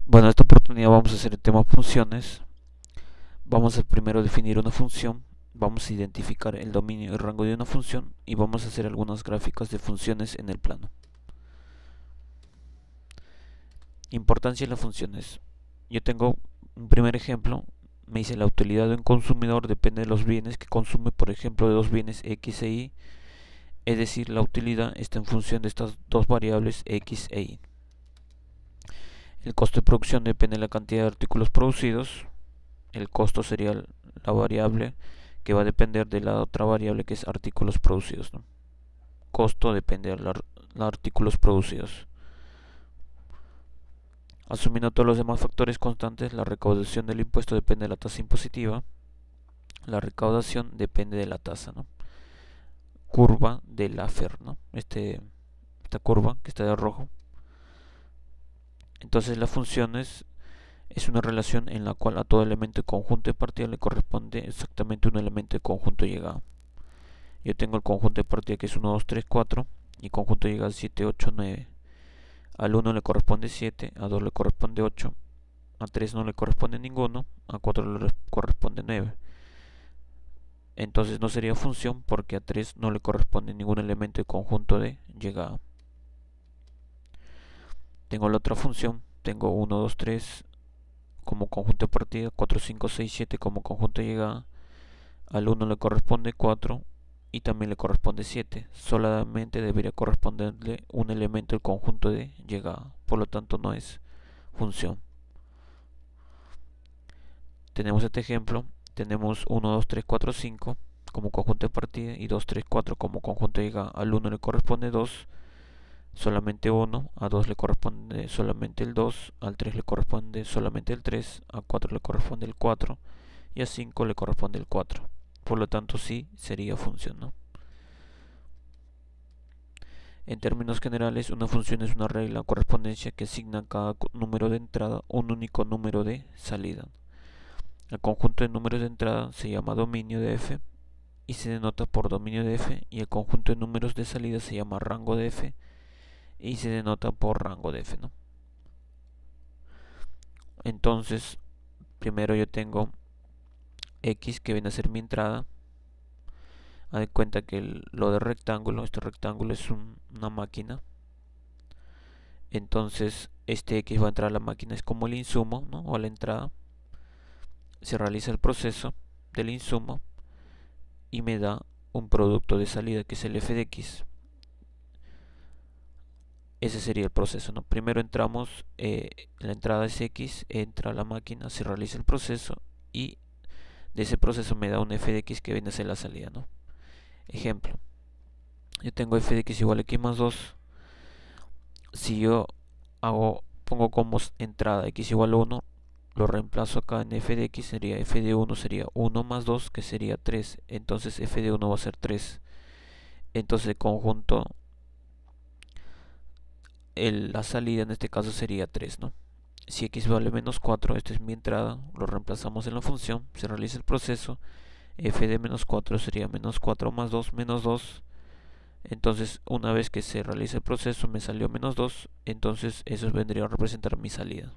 Bueno, en esta oportunidad vamos a hacer el tema funciones. Vamos a primero definir una función, vamos a identificar el dominio y rango de una función y vamos a hacer algunas gráficas de funciones en el plano. Importancia de las funciones. Yo tengo un primer ejemplo, me dice la utilidad de un consumidor depende de los bienes que consume, por ejemplo, de dos bienes X e Y, es decir, la utilidad está en función de estas dos variables X e Y. El costo de producción depende de la cantidad de artículos producidos. El costo sería la variable que va a depender de la otra variable que es artículos producidos, ¿no? Costo depende de los artículos producidos. Asumiendo todos los demás factores constantes, la recaudación del impuesto depende de la tasa impositiva. La recaudación depende de la tasa, ¿no? Curva de Laffer, ¿no? Esta curva que está de rojo. Entonces las funciones es una relación en la cual a todo elemento de conjunto de partida le corresponde exactamente un elemento de conjunto llegado. Yo tengo el conjunto de partida que es 1, 2, 3, 4 y conjunto de llegada 7, 8, 9. Al 1 le corresponde 7, a 2 le corresponde 8, a 3 no le corresponde ninguno, a 4 le corresponde 9. Entonces no sería función porque a 3 no le corresponde ningún elemento de conjunto de llegada. Tengo la otra función, tengo 1, 2, 3 como conjunto de partida, 4, 5, 6, 7 como conjunto de llegada. Al 1 le corresponde 4 y también le corresponde 7. Solamente debería corresponderle un elemento del conjunto de llegada. Por lo tanto no es función. Tenemos este ejemplo. Tenemos 1, 2, 3, 4, 5 como conjunto de partida y 2, 3, 4 como conjunto de llegada. Al 1 le corresponde 2, solamente 1. A 2 le corresponde solamente el 2. Al 3 le corresponde solamente el 3. A 4 le corresponde el 4. Y a 5 le corresponde el 4. Por lo tanto sí sería función, ¿no? En términos generales, una función es una regla o correspondencia que asigna a cada número de entrada un único número de salida. El conjunto de números de entrada se llama dominio de f y se denota por dominio de f, y el conjunto de números de salida se llama rango de f y se denota por rango de f, ¿no? Entonces, primero yo tengo x que viene a ser mi entrada. Haz de cuenta que lo de rectángulo, este rectángulo es una máquina. Entonces este X va a entrar a la máquina, es como el insumo, ¿no? O la entrada. Se realiza el proceso del insumo y me da un producto de salida que es el f de x. Ese sería el proceso, ¿no? Primero entramos, la entrada es x, entra a la máquina, se realiza el proceso y de ese proceso me da un f de x que viene a ser la salida, ¿no? Ejemplo, yo tengo f de x igual a x más 2. Si yo pongo como entrada x igual a 1, lo reemplazo acá en f de x, sería f de 1 sería 1 más 2, que sería 3. Entonces f de 1 va a ser 3. Entonces el conjunto, la salida en este caso sería 3, ¿no? Si x vale menos 4, esta es mi entrada, lo reemplazamos en la función, se realiza el proceso, f de menos 4 sería menos 4 más 2, menos 2. Entonces una vez que se realiza el proceso me salió menos 2, entonces eso vendría a representar mi salida.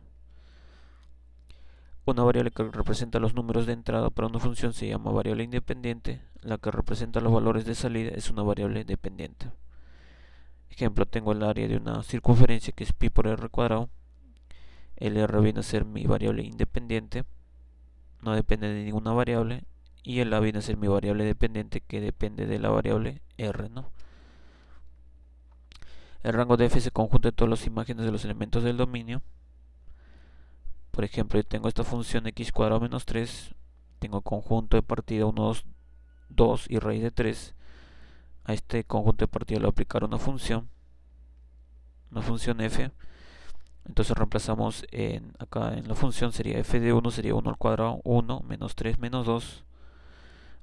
Una variable que representa los números de entrada para una función se llama variable independiente. La que representa los valores de salida es una variable dependiente. Ejemplo, tengo el área de una circunferencia que es pi por r cuadrado. El r viene a ser mi variable independiente, no depende de ninguna variable. Y el a viene a ser mi variable dependiente, que depende de la variable r, ¿no? El rango de f es el conjunto de todas las imágenes de los elementos del dominio. Por ejemplo, yo tengo esta función x cuadrado menos 3, tengo conjunto de partida 1, 2, 2 y raíz de 3. A este conjunto de partida le voy a aplicar una función f. Entonces reemplazamos acá en la función, sería f de 1 sería 1 al cuadrado, 1, menos 3, menos 2.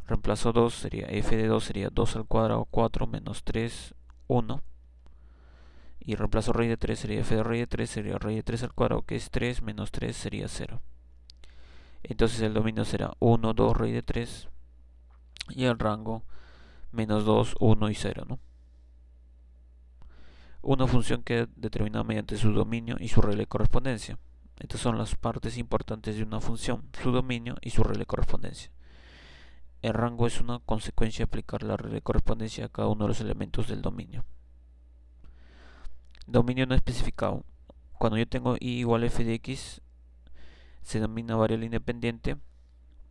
Reemplazo 2, sería f de 2 sería 2 al cuadrado, 4, menos 3, 1. Y reemplazo raíz de 3, sería f de raíz de 3, sería raíz de 3 al cuadrado, que es 3, menos 3 sería 0. Entonces el dominio será 1, 2, raíz de 3. Y el rango menos 2, 1 y 0, ¿no? Una función queda determinada mediante su dominio y su regla de correspondencia. Estas son las partes importantes de una función: su dominio y su regla de correspondencia. El rango es una consecuencia de aplicar la regla de correspondencia a cada uno de los elementos del dominio. Dominio no especificado. Cuando yo tengo y igual a f de x, se denomina variable independiente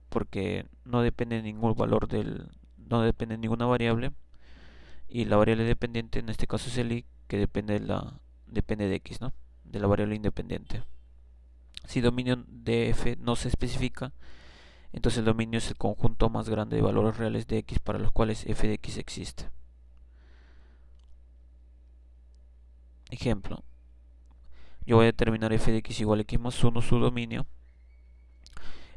porque no depende de ningún valor no depende de ninguna variable, y la variable dependiente en este caso es el i, que depende de x, ¿no? De la variable independiente. Si dominio de f no se especifica, entonces el dominio es el conjunto más grande de valores reales de x para los cuales f de x existe. Ejemplo: yo voy a determinar f de x igual a x más 1 su dominio.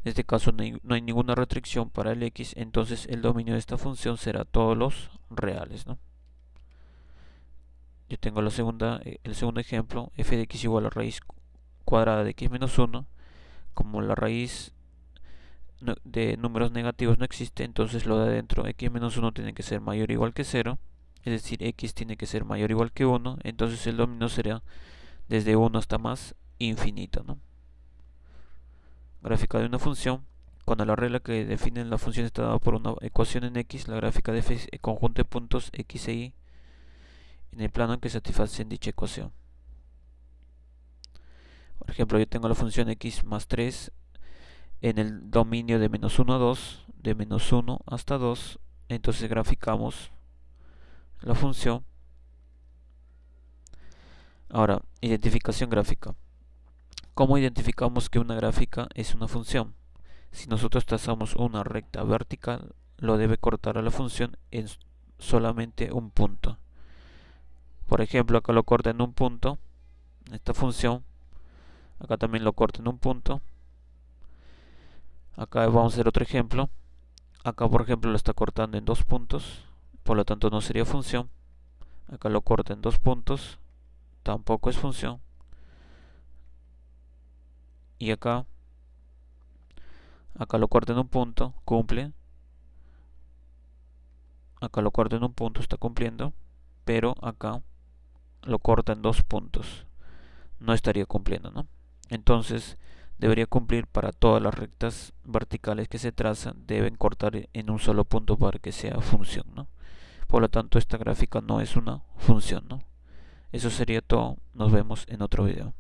En este caso no hay ninguna restricción para el x, entonces el dominio de esta función será todos los reales, ¿no? Yo tengo el segundo ejemplo: f de x igual a raíz cuadrada de x menos 1. Como la raíz de números negativos no existe, entonces lo de adentro, x menos 1, tiene que ser mayor o igual que 0, es decir, x tiene que ser mayor o igual que 1, entonces el dominio será desde 1 hasta más infinito, ¿no? Gráfica de una función. Cuando la regla que define la función está dada por una ecuación en x, la gráfica de f es el conjunto de puntos x e y en el plano en que satisfacen dicha ecuación. Por ejemplo, yo tengo la función x más 3 en el dominio de menos 1 a 2, de menos 1 hasta 2, entonces graficamos la función. Ahora, identificación gráfica. ¿Cómo identificamos que una gráfica es una función? Si nosotros trazamos una recta vertical, lo debe cortar a la función en solamente un punto. Por ejemplo, acá lo corta en un punto, esta función. Acá también lo corta en un punto. Acá vamos a hacer otro ejemplo. Acá, por ejemplo, lo está cortando en 2 puntos, por lo tanto no sería función. Acá lo corta en 2 puntos, tampoco es función. Y acá lo corta en un punto, cumple. Acá lo corta en un punto, está cumpliendo. Pero acá lo corta en 2 puntos, no estaría cumpliendo, ¿no? Entonces debería cumplir para todas las rectas verticales que se trazan, deben cortar en un solo punto para que sea función, ¿no? Por lo tanto, esta gráfica no es una función, ¿no? Eso sería todo. Nos vemos en otro video.